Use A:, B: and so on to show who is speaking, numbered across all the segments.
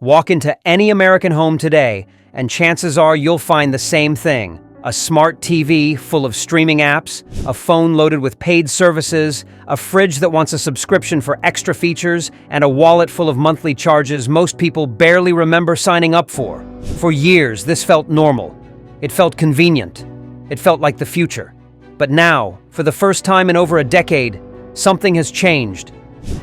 A: Walk into any American home today, and chances are you'll find the same thing. A smart TV full of streaming apps, a phone loaded with paid services, a fridge that wants a subscription for extra features, and a wallet full of monthly charges most people barely remember signing up for. For years, this felt normal. It felt convenient. It felt like the future. But now, for the first time in over a decade, something has changed.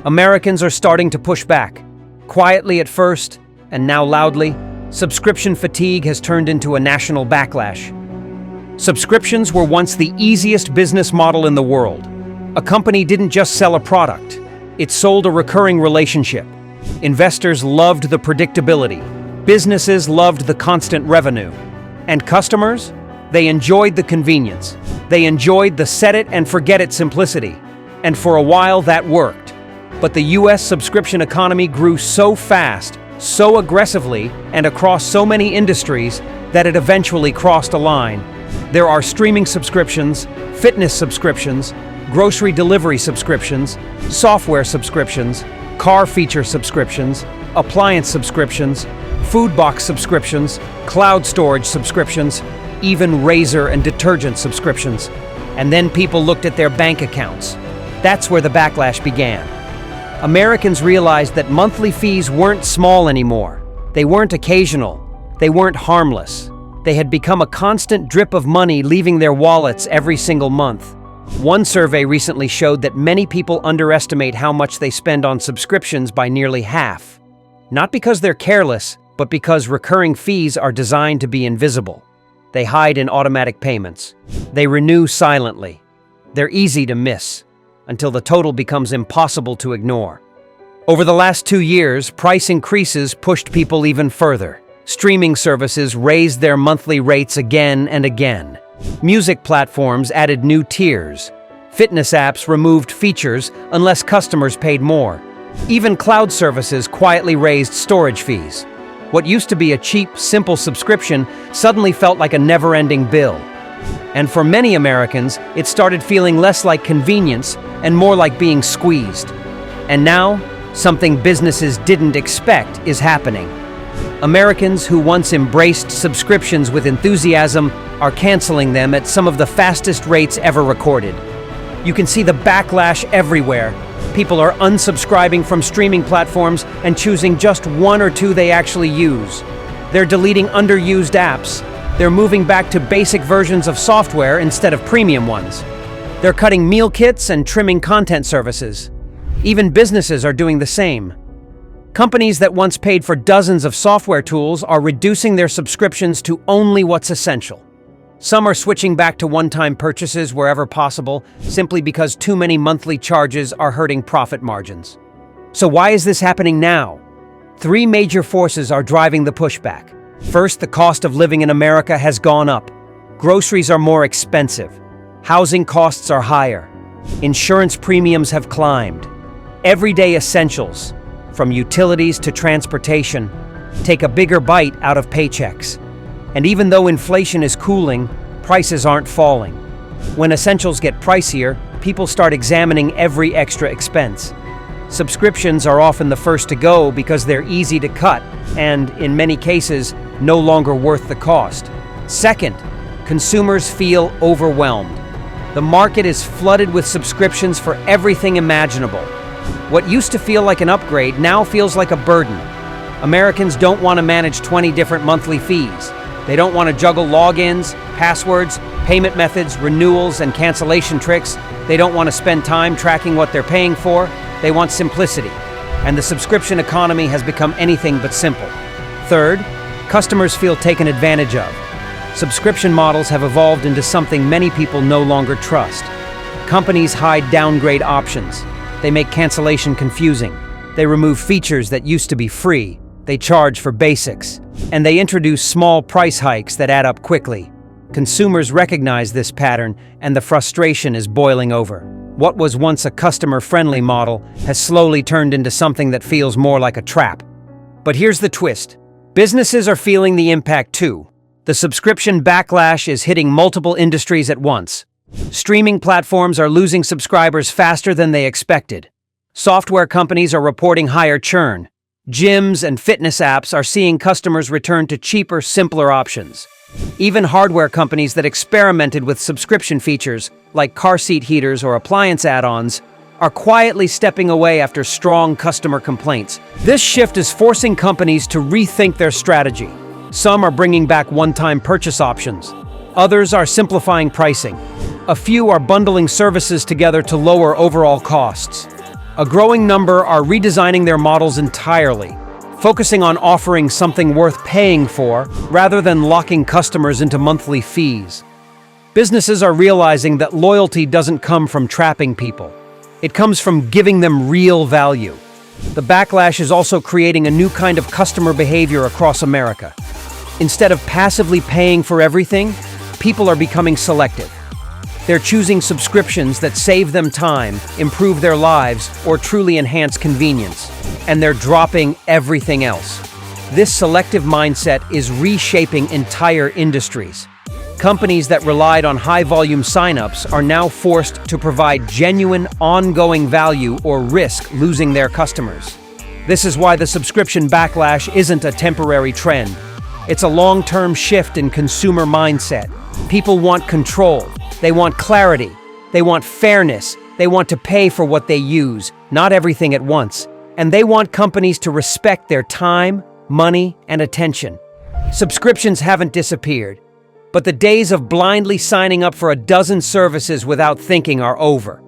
A: Americans are starting to push back. Quietly at first, and now loudly, subscription fatigue has turned into a national backlash. Subscriptions were once the easiest business model in the world. A company didn't just sell a product, it sold a recurring relationship. Investors loved the predictability. Businesses loved the constant revenue. And customers? They enjoyed the convenience. They enjoyed the set-it-and-forget-it simplicity. And for a while that worked. But the US subscription economy grew so fast, so aggressively, and across so many industries that it eventually crossed a line. There are streaming subscriptions, fitness subscriptions, grocery delivery subscriptions, software subscriptions, car feature subscriptions, appliance subscriptions, food box subscriptions, cloud storage subscriptions, even razor and detergent subscriptions. And then people looked at their bank accounts. That's where the backlash began. Americans realized that monthly fees weren't small anymore. They weren't occasional. They weren't harmless. They had become a constant drip of money leaving their wallets every single month. One survey recently showed that many people underestimate how much they spend on subscriptions by nearly half. Not because they're careless, but because recurring fees are designed to be invisible. They hide in automatic payments. They renew silently. They're easy to miss, until the total becomes impossible to ignore. Over the last 2 years, price increases pushed people even further. Streaming services raised their monthly rates again and again. Music platforms added new tiers. Fitness apps removed features unless customers paid more. Even cloud services quietly raised storage fees. What used to be a cheap, simple subscription suddenly felt like a never-ending bill. And for many Americans, it started feeling less like convenience and more like being squeezed. And now, something businesses didn't expect is happening. Americans who once embraced subscriptions with enthusiasm are canceling them at some of the fastest rates ever recorded. You can see the backlash everywhere. People are unsubscribing from streaming platforms and choosing just one or two they actually use. They're deleting underused apps. They're moving back to basic versions of software instead of premium ones. They're cutting meal kits and trimming content services. Even businesses are doing the same. Companies that once paid for dozens of software tools are reducing their subscriptions to only what's essential. Some are switching back to one-time purchases wherever possible, simply because too many monthly charges are hurting profit margins. So why is this happening now? 3 major forces are driving the pushback. First, the cost of living in America has gone up. Groceries are more expensive. Housing costs are higher. Insurance premiums have climbed. Everyday essentials, from utilities to transportation, take a bigger bite out of paychecks. And even though inflation is cooling, prices aren't falling. When essentials get pricier, people start examining every extra expense. Subscriptions are often the first to go because they're easy to cut and, in many cases, no longer worth the cost. Second, consumers feel overwhelmed. The market is flooded with subscriptions for everything imaginable. What used to feel like an upgrade now feels like a burden. Americans don't want to manage 20 different monthly fees. They don't want to juggle logins, passwords, payment methods, renewals, and cancellation tricks. They don't want to spend time tracking what they're paying for. They want simplicity. And the subscription economy has become anything but simple. Third, customers feel taken advantage of. Subscription models have evolved into something many people no longer trust. Companies hide downgrade options. They make cancellation confusing. They remove features that used to be free. They charge for basics. And they introduce small price hikes that add up quickly. Consumers recognize this pattern, and the frustration is boiling over. What was once a customer-friendly model has slowly turned into something that feels more like a trap. But here's the twist. Businesses are feeling the impact too. The subscription backlash is hitting multiple industries at once. Streaming platforms are losing subscribers faster than they expected. Software companies are reporting higher churn. Gyms and fitness apps are seeing customers return to cheaper, simpler options. Even hardware companies that experimented with subscription features, like car seat heaters or appliance add-ons, are quietly stepping away after strong customer complaints. This shift is forcing companies to rethink their strategy. Some are bringing back one-time purchase options. Others are simplifying pricing. A few are bundling services together to lower overall costs. A growing number are redesigning their models entirely, focusing on offering something worth paying for rather than locking customers into monthly fees. Businesses are realizing that loyalty doesn't come from trapping people. It comes from giving them real value. The backlash is also creating a new kind of customer behavior across America. Instead of passively paying for everything, people are becoming selective. They're choosing subscriptions that save them time, improve their lives, or truly enhance convenience. And they're dropping everything else. This selective mindset is reshaping entire industries. Companies that relied on high-volume signups are now forced to provide genuine, ongoing value or risk losing their customers. This is why the subscription backlash isn't a temporary trend. It's a long-term shift in consumer mindset. People want control. They want clarity. They want fairness. They want to pay for what they use, not everything at once. And they want companies to respect their time, money, and attention. Subscriptions haven't disappeared, but the days of blindly signing up for a dozen services without thinking are over.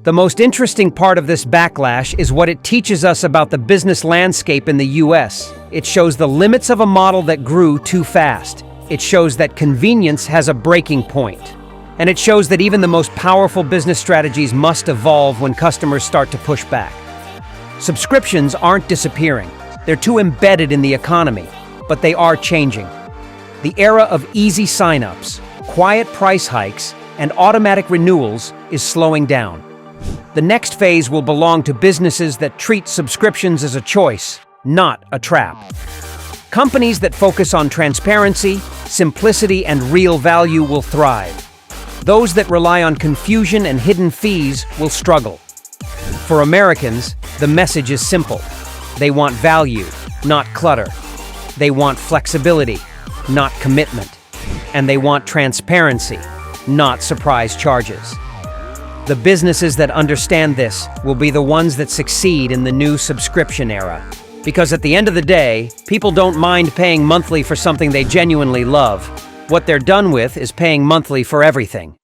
A: The most interesting part of this backlash is what it teaches us about the business landscape in the US. It shows the limits of a model that grew too fast. It shows that convenience has a breaking point. And it shows that even the most powerful business strategies must evolve when customers start to push back. Subscriptions aren't disappearing. They're too embedded in the economy, but they are changing. The era of easy signups, quiet price hikes, and automatic renewals is slowing down. The next phase will belong to businesses that treat subscriptions as a choice, not a trap. Companies that focus on transparency, simplicity, and real value will thrive. Those that rely on confusion and hidden fees will struggle. For Americans, the message is simple. They want value, not clutter. They want flexibility, not commitment. And they want transparency, not surprise charges. The businesses that understand this will be the ones that succeed in the new subscription era. Because at the end of the day, people don't mind paying monthly for something they genuinely love. What they're done with is paying monthly for everything.